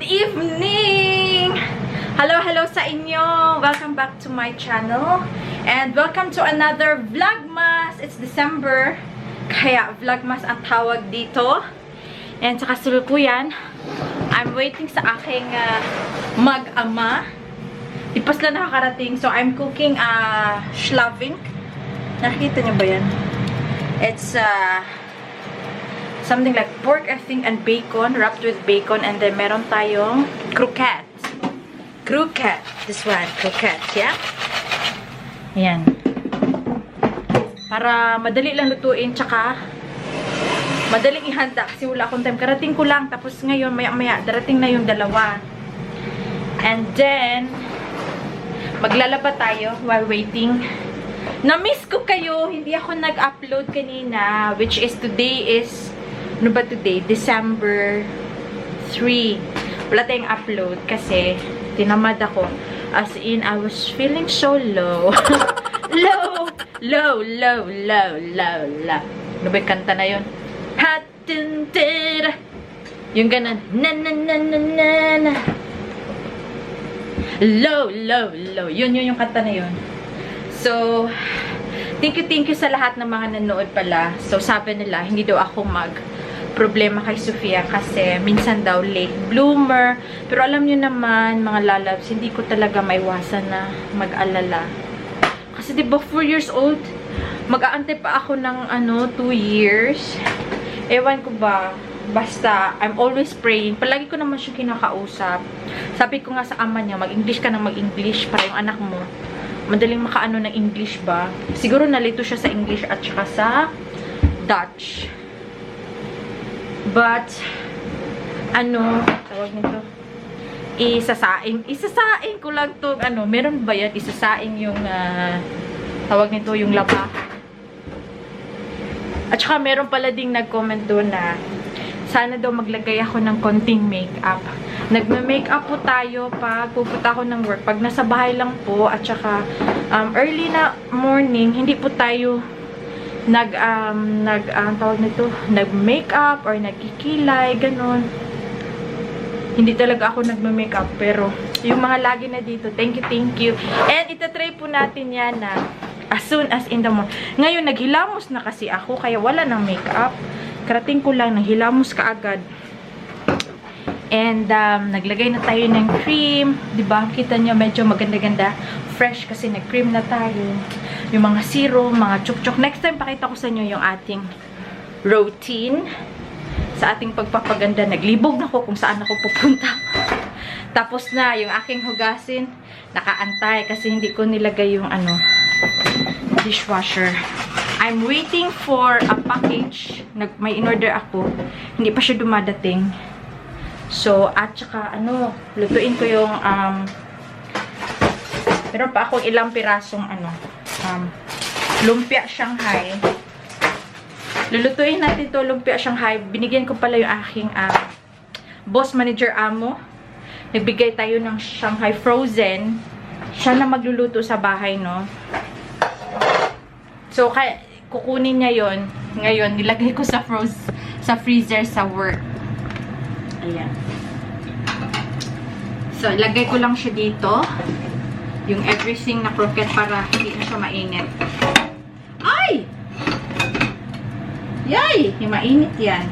evening! Hello sa inyo! Welcome back to my channel. And welcome to another Vlogmas! It's December. Kaya Vlogmas ang tawag dito. And sa kasalukuyan, I'm waiting sa aking mag-ama. Di pa sila nakakarating. So I'm cooking schlaving. Nakikita niyo ba yan? It's something like pork, I think, and bacon, wrapped with bacon. And then, meron tayong croquette. Croquette. This one, croquette, yeah? Ayan. Para madali lang lutuin, tsaka madaling ihanda. Kasi wala akong time. Karating ko lang. Tapos ngayon, maya-maya, darating na yung dalawa. And then, maglalaba tayo while waiting. Na-miss ko kayo. Hindi ako nag-upload kanina. Which is, today is... Ano ba today? December 3. Wala tayong upload kasi tinamad ako. As in, I was feeling so low. low. Ano ba yung kanta na yun? Yung ganun. Na. Low. Yun yung kanta na yun. So, thank you sa lahat ng mga nanood pala. So, sabi nila, hindi daw ako problema kay Sophia kasi minsan daw late bloomer. Pero alam nyo naman, mga lalabs, hindi ko talaga maiwasan na mag-alala. Kasi diba 4 years old, mag-aantay pa ako ng 2 years. Ewan ko ba, basta I'm always praying. Palagi ko naman siya kinakausap. Sabi ko nga sa ama niya, mag-English ka na mag-English para yung anak mo madaling makaano ng English ba. Siguro nalito siya sa English at saka sa Dutch. But, tawag nito? Isasaing ko lang to. Meron ba yan? Isasaing yung, tawag nito, yung laba. At saka meron pala ding nag-comment doon na sana daw maglagay ako ng konting makeup. Nagme-makeup po tayo pag pupunta ako ng work. Pag nasa bahay lang po, at saka early na morning, hindi po tayo tawag nito, nag-makeup or nagkikilay, ganun. Hindi talaga ako nagme-makeup, pero yung mga lagi na dito, thank you. And itatry po natin yan na as soon as in the morning. Ngayon, naghilamos na kasi ako, kaya wala ng makeup. Karating ko lang, naghilamos ka agad. And, naglagay na tayo ng cream. Diba? Kita nyo, medyo maganda-ganda. Fresh kasi nag-cream na tayo. Yung mga serum, mga chuk-chuk. Next time, pakita ko sa inyo yung ating routine. Sa ating pagpapaganda. Naglibog na ko kung saan ako pupunta. Tapos na, yung aking hugasin, nakaantay. Kasi hindi ko nilagay yung dishwasher. I'm waiting for a package. May in-order ako. Hindi pa siya dumadating. So, at saka, lutuin ko yung, meron pa akong ilang pirasong, lumpia Shanghai. Lulutuin natin to lumpia Shanghai. Binigyan ko pala yung aking, boss manager amo. Nagbigay tayo ng Shanghai frozen. Siya na magluluto sa bahay, no? So, kukunin niya yon. Ngayon, nilagay ko sa freezer sa work. Ayan. So, ilagay ko lang siya dito. Yung everything na croquette para hindi na siya mainit. Ay! Yay! Yung mainit yan.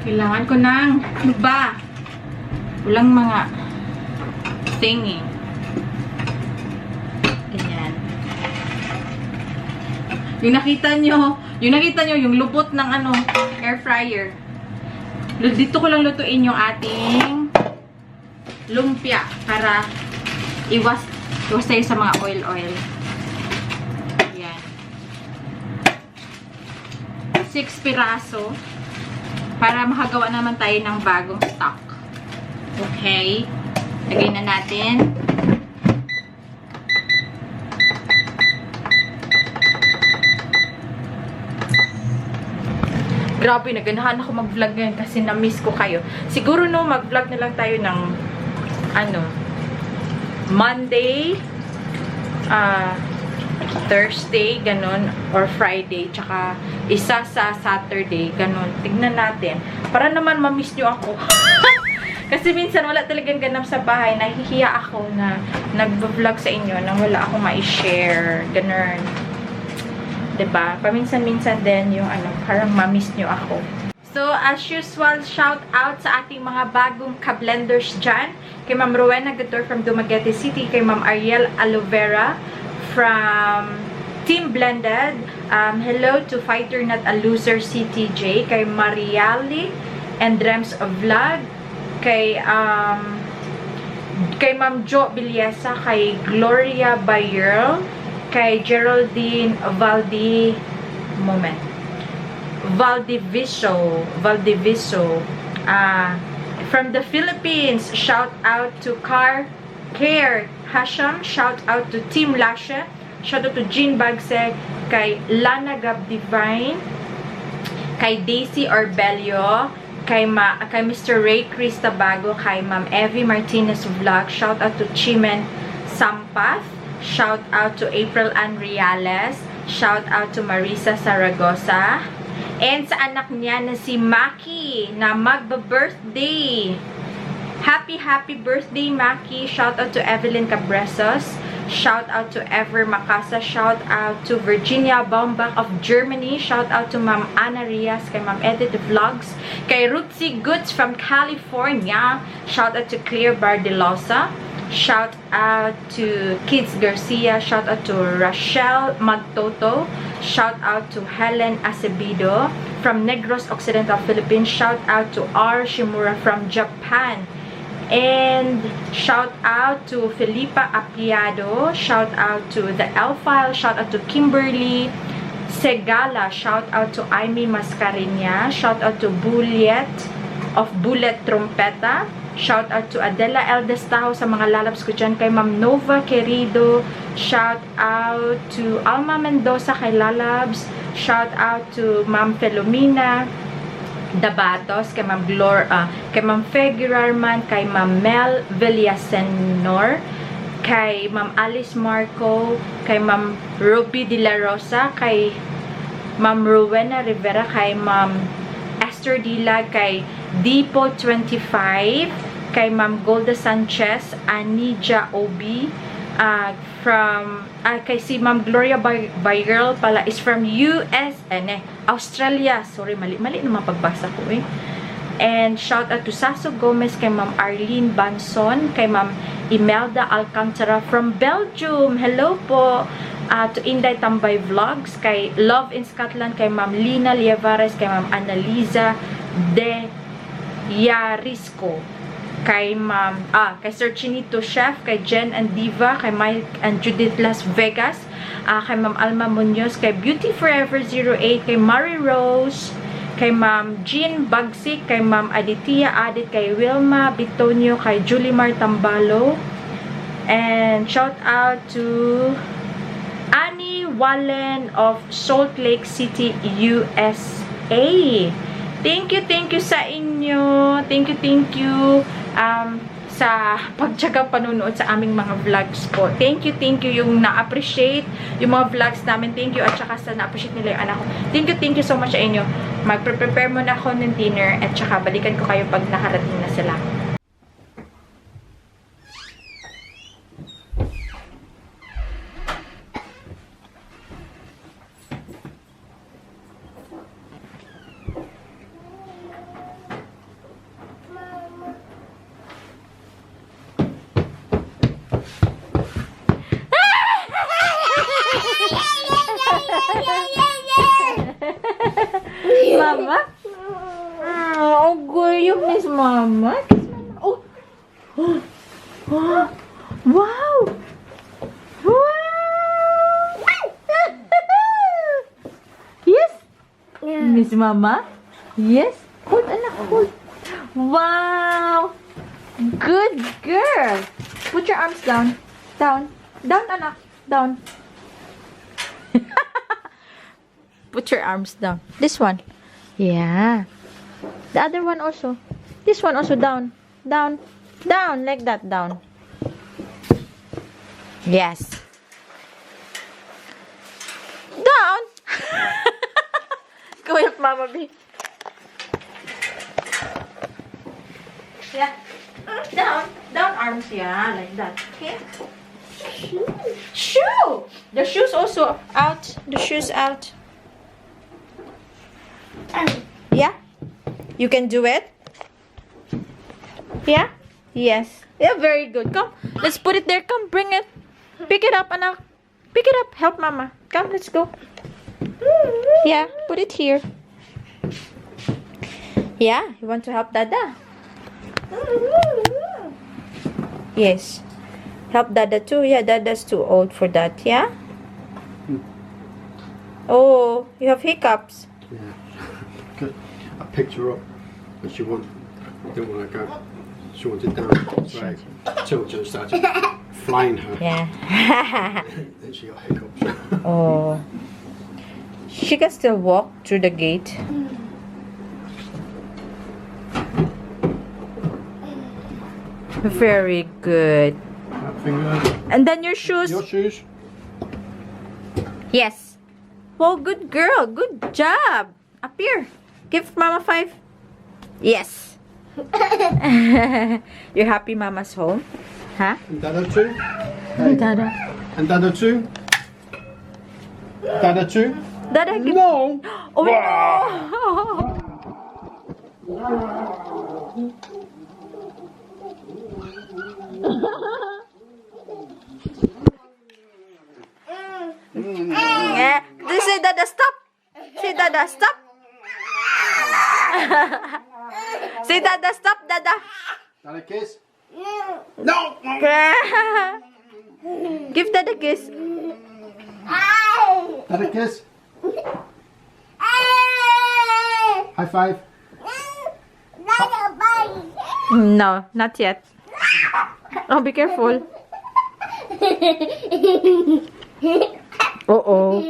Kailangan ko ng ba? Walang mga thingy. Ganyan. Yung nakita nyo yung lubot ng air fryer. Dito ko lang lutuin yung ating lumpia para iwas tayo sa mga oil. Ayan. 6 piraso para makagawa naman tayo ng bagong stock. Okay. Lagay na natin. Grabe, naganahan ako mag-vlog ngayon kasi na-miss ko kayo. Siguro mag-vlog na lang tayo ng Monday, Thursday, ganun, or Friday, tsaka isa sa Saturday, ganun. Tignan natin. Para naman ma-miss nyo ako. Kasi minsan wala talagang ganap sa bahay. Nahihiya ako na nag-vlog sa inyo na wala akong ma-share. Ganun. Diba? Paminsan-minsan din yung ano, parang ma-miss nyo ako. So, as usual, shout out sa ating mga bagong ka-blenders dyan. Kay Ma'am Rowena Gator from Dumaguete City. Kay Ma'am Ariel Alovera from Team Blended. Hello to Fighter Not a Loser CTJ. Kay Mariali and Dreams of Vlog. Kay Ma'am Jo Biliesa, kay Gloria Bayer, kay Geraldine Valdiviso from the Philippines. Shout out to Care Hasham, shout out to Team Lasha, shout out to Jean Bagseg, kay Lana Gab Divine, kay Daisy Orbelio, kay Mr. Ray Chris Tabago, kay Ma'am Evie Martinez Vlog, shout out to Chimen Sampath, shout out to April Ann Reales, shout out to Marisa Saragosa, and sa anak niya na si Maki na magba-birthday. Happy birthday, Maki. Shout out to Evelyn Cabresos. Shout out to Ever Macasa. Shout out to Virginia Baumbach of Germany. Shout out to Ma'am Ana Rias, kay Ma'am Edith Vlogs, kay Rootsy Goods from California. Shout out to Clear Bardelosa. Shout out to Kids Garcia. Shout out to Rachel Magtoto. Shout out to Helen Acevedo from Negros Occidental, Philippines. Shout out to R. Shimura from Japan. And shout out to Felipa Apiado. Shout out to the L-File. Shout out to Kimberly Segala. Shout out to Aimee Mascareña. Shout out to Bullet of Bullet Trompeta. Shout out to Adela L. Destajo sa mga lalabs ko dyan. Kay Ma'am Nova Querido. Shout out to Alma Mendoza kay lalabs. Shout out to Ma'am Felomina Dabatos, kay Ma'am kay Ma'am Fegurarman, kay Ma'am Mel Villasenor, kay Ma'am Alice Marco, kay Ma'am Ruby De La Rosa, kay Ma'am Rowena Rivera, kay Ma'am Esther Dila, kay Dipo25, kay Ma'am Golda Sanchez, Anija Obi, kay si Ma'am Gloria Bayrel pala is from Australia. Sorry, mali naman pagbasa ko eh. And shout out to Saso Gomez, kay Ma'am Arlene Banson, kay Ma'am Imelda Alcantara from Belgium. Hello po. To Inday Tambay Vlogs, kay Love in Scotland, kay Ma'am Lina Lievares, kay Ma'am Annalisa De Yarisco, kay Ma'am kay Sir Chinito Chef, kay Jen and Diva, kay Mike and Judith Las Vegas, kay Ma'am Alma Munoz, kay Beauty Forever 08, kay Marie Rose, kay Ma'am Jean Bagsik, kay Ma'am Aditya Adit, kay Wilma Bitonio, kay Julimar Tambalo, and shout out to Annie Wallen of Salt Lake City, USA. Thank you sa inyo. Thank you sa pagtyagang panunood sa aming mga vlogs po. Thank you yung na-appreciate yung mga vlogs namin. Thank you at saka sa na-appreciate nila yung anak ko. Thank you so much sa inyo. Magpe-prepare muna ako ng dinner at saka balikan ko kayo pag nakarating na sila. Mama? Oh, good. You miss Mama? Oh. Oh. Oh. Wow. Wow. Yes? Yeah. Miss Mama? Yes? Hold, anak, hold. Wow. Good girl. Put your arms down. Down. Down, anak. Down. Put your arms down. This one. Yeah. The other one also. This one also down. Down. Down. Like that. Down. Yes. Go help Mama B. Yeah. Down. Down arms. Yeah, like that. Okay. Shoe. The shoes also out. The shoes out. Yeah. You can do it. Yeah. Yes. Yeah, very good. Come. Let's put it there. Come, bring it. Pick it up, anak. Pick it up. Help Mama. Come, let's go. Yeah, put it here. Yeah, you want to help Dada? Yes. Help Dada too. Yeah, Dada's too old for that. Yeah? Oh, you have hiccups. Yeah. I picked her up, but she didn't want to go. She wanted down. So I tilted her and started flying her. Yeah. Then she got hiccups. Oh. She can still walk through the gate. Very good. And then your shoes. Your shoes? Yes. Well, good girl. Good job. Up here. Give Mama 5. Yes. You're happy Mama's home? Huh? And Dada too? Hey, Dada. And Dada too? Dada too? Dada, give... No! Oh, no! Yeah. This say Dada, stop. Say Dada, stop. Say Dada, stop, Dada. Dada kiss? No! Give Dada a kiss. Dada kiss? High five? No, not yet. Oh, be careful. Uh-oh.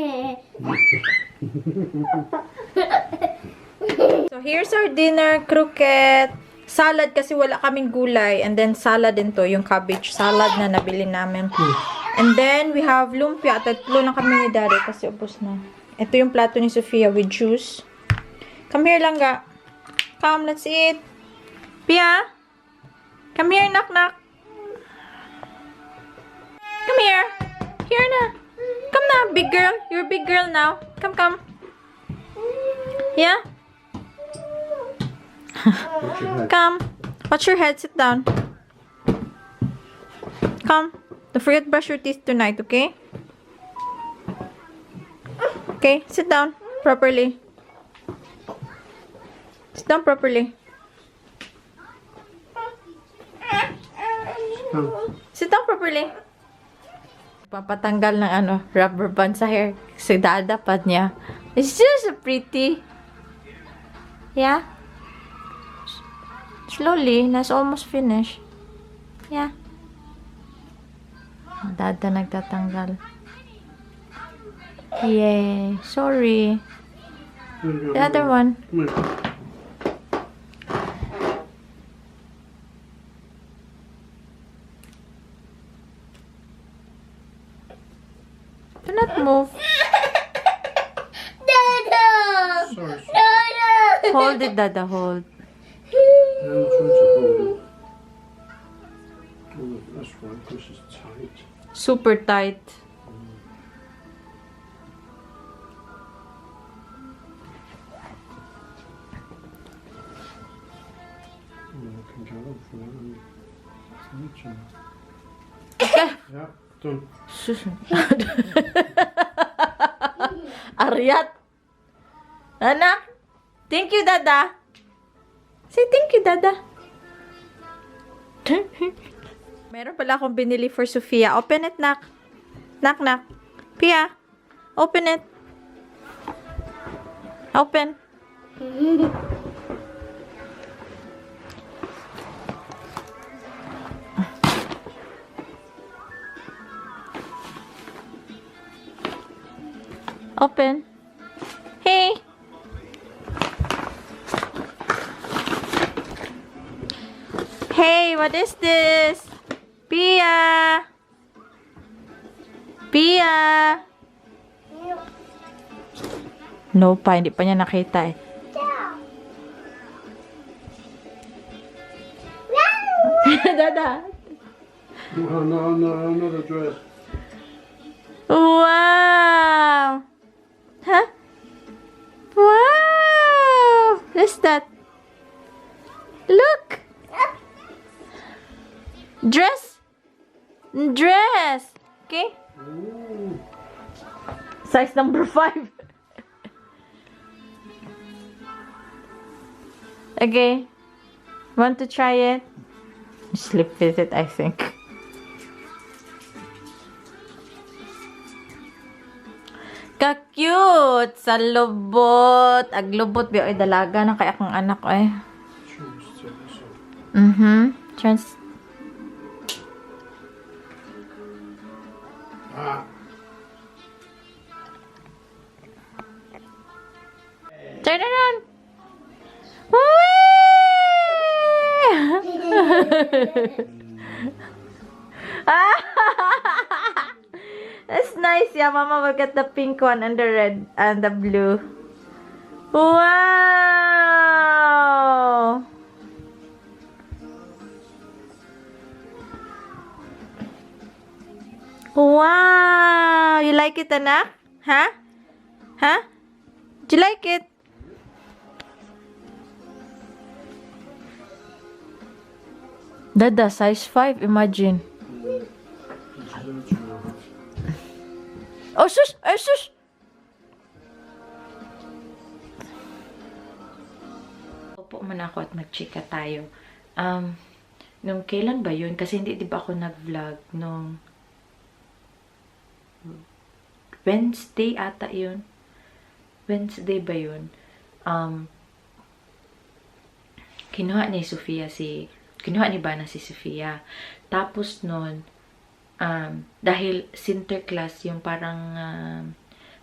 So, here's our dinner. Croquette. Salad kasi wala kaming gulay. And then, salad din to. Yung cabbage salad na nabili namin. And then, we have lumpia. Tatlo na kami ni Daddy kasi ubos na. Ito yung plato ni Sophia with juice. Come here, Langga. Come, let's eat. Pia? Come here, knock-knock. Come here. Here na. Come na, big girl. You're a big girl now. Come, come. Yeah? Come. Watch your head. Sit down. Come. Don't forget to brush your teeth tonight, okay? Okay, sit down properly. Sit down properly. Sit down properly. Papatanggal ng rubber band sa hair. Kasi dadapat niya. It's just so pretty. Yeah? Slowly. That's almost finished. Yeah. Dada nagtatanggal. Yay. Sorry. The other one. Do not move. Sorry. Hold it, Dada. Hold. I'm trying to hold it. Oh, that's right. This is tight. Super tight. I can go on for that. Yeah, done. Ariat. Anak. Thank you, Dada. Say thank you, Dada. Meron pala akong binili for Sophia. Open it, Nak. Nak, Nak. Pia. Open it. Open. Open. Hey. Hey, what is this? Pia. Pia. No pa, hindi pa niya nakita eh. Dada. No, not a dress. Wow! Huh? Wow! What's that? Look! Dress! Dress! Okay? Ooh. Size number 5. Okay. Want to try it? Sleep with it, I think. Ka-cute! Sa lubot. Aglubot. Biyo ay dalaga na kaya akong anak ay. Trans. Turn it on. That's nice. Yeah, Mama will get the pink one and the red and the blue. Wow! Wow! You like it, anak? Huh? Huh? Do you like it? Dada, size 5, imagine. Oh, sus! Oh, sus! Opo muna ako at mag-chika tayo. Nung kailan ba yun? Kasi hindi di ba ako nag-vlog nung Wednesday ata yun. Wednesday ba yun? Kinuha ni Sophia kinuha ni Bana si Sophia. Tapos nun, dahil sinterklaas yung parang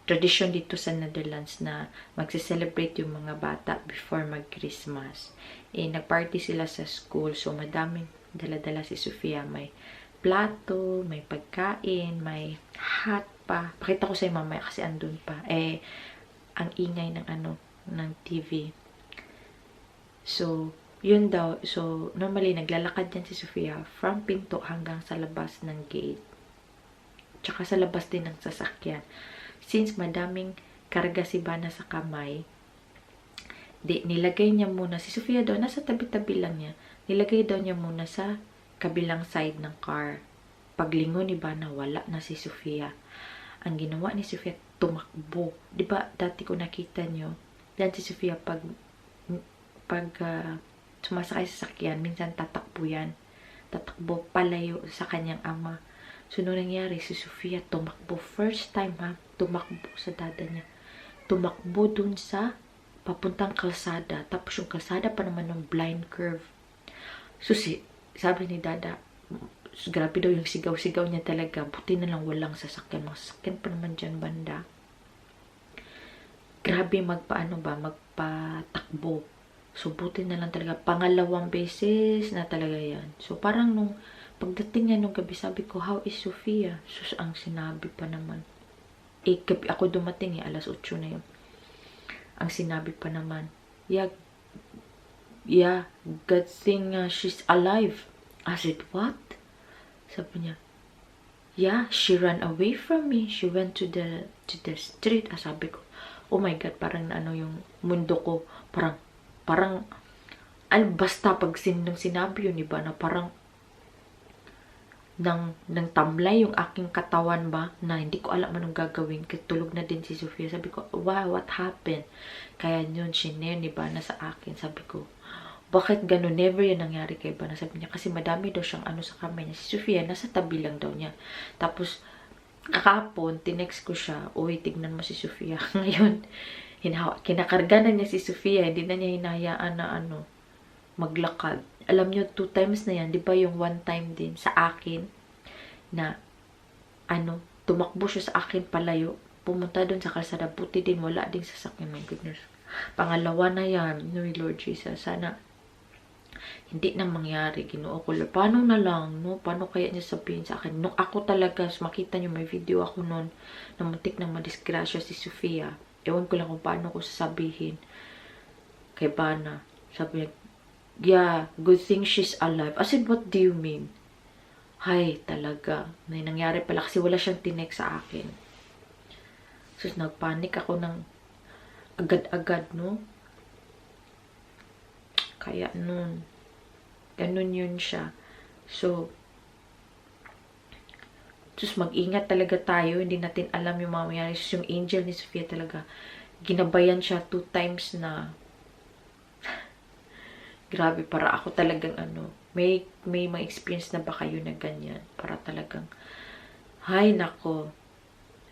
tradition dito sa Netherlands na magse-celebrate yung mga bata before mag-Christmas. Nag-party sila sa school. So, madaming dala-dala si Sophia. May plato, may pagkain, may hat pa. Pakita ko sa'yo mamaya kasi andun pa. Ang ingay ng ng TV. So, yun daw. So, normally, naglalakad yan si Sophia from pinto hanggang sa labas ng gate. Tsaka sa labas din ng sasakyan. Since madaming karga si Bana sa kamay, nilagay niya muna, si Sophia daw, nasa tabi-tabi lang niya, nilagay daw niya muna sa kabilang side ng car. Paglingon ni Bana, wala na si Sophia. Ang ginawa ni Sophia, tumakbo. Diba, dati ko nakita nyo, yan si Sophia, pag sumasakay sa sakyan, minsan tatakbo yan. Tatakbo palayo sa kanyang ama. So, nung nangyari, si Sophia tumakbo. First time, tumakbo sa dada niya. Tumakbo dun sa papuntang kalsada. Tapos yung kalsada pa naman ng blind curve. So, sabi ni Dada, grabe daw yung sigaw-sigaw niya talaga. Buti na lang walang sasakyan. Mga sasakyan pa naman dyan banda. Grabe magpatakbo. So, buti na lang talaga. Pangalawang beses na talaga yan. So, parang nung pagdating niya nung gabi, sabi ko, how is Sophia? Sus, ang sinabi pa naman. Gabi ako dumating alas 8 na yun. Ang sinabi pa naman, yeah, good thing she's alive. I said, what? Sabi niya, yeah, she ran away from me. She went to the street. Sabi ko, oh my God, parang yung mundo ko, parang basta pag sinabi yun, iba na parang nang tamlay yung aking katawan ba, na hindi ko alam anong gagawin. Tulog na din si Sophia. Sabi ko, wow, what happened? Kaya yun, shinare ni Bana sa akin. Sabi ko, bakit gano'n? Never yan nangyari kay Bana. Sabi niya, kasi madami daw siyang sa kamay niya. Si Sophia, nasa tabi lang daw niya. Tapos, kakapon, tinext ko siya, uy, tignan mo si Sophia. Ngayon, kinakarga na niya si Sophia. Hindi na niya hinahayaan na maglakad. Alam niyo, 2 times na yan. Di ba yung 1 time din sa akin na tumakbo siya sa akin palayo. Pumunta doon sa kalsada. Buti din, wala din sasakyan. My goodness. Pangalawa na yan. No, Lord Jesus. Sana hindi na mangyari. Ginoo ko. Paano na lang? No? Paano kaya niya sabihin sa akin? Nung ako talaga, makita niyo may video ako noon na muntik na madisgrasya si Sophia. Ewan ko lang kung paano ko sasabihin kay Bana. Sabi niya, yeah, good thing she's alive. As in, what do you mean? Hay, talaga. May nangyari pala kasi wala siyang tinext sa akin. So, nagpanik ako ng agad-agad, no? Kaya nun. Ganun yun siya. So, mag-ingat talaga tayo. Hindi natin alam yung mga mangyari. Yung angel ni Sophia talaga, ginabayan siya 2 times na. Grabe, para ako talagang may mga experience na ba kayo na ganyan? Para talagang, hay nako.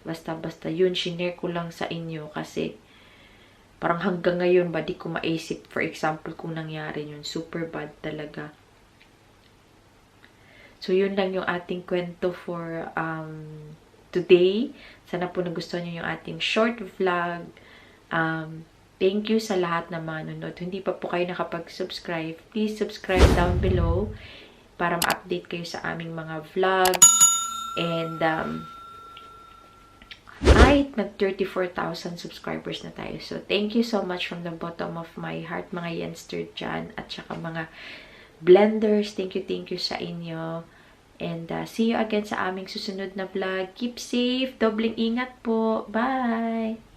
Basta yun, shinare ko lang sa inyo kasi parang hanggang ngayon ba di ko maisip, for example, kung nangyari yun. Super bad talaga. So, yun lang yung ating kwento for today. Sana po nagustuhan nyo yung ating short vlog. Thank you sa lahat na manonood. Hindi pa po kayo nakapag-subscribe. Please subscribe down below para ma-update kayo sa aming mga vlog. And, nag-34,000 subscribers na tayo. So, thank you so much from the bottom of my heart, mga Yenster dyan, at saka mga blenders. Thank you sa inyo. And see you again sa aming susunod na vlog. Keep safe. Dobling ingat po. Bye!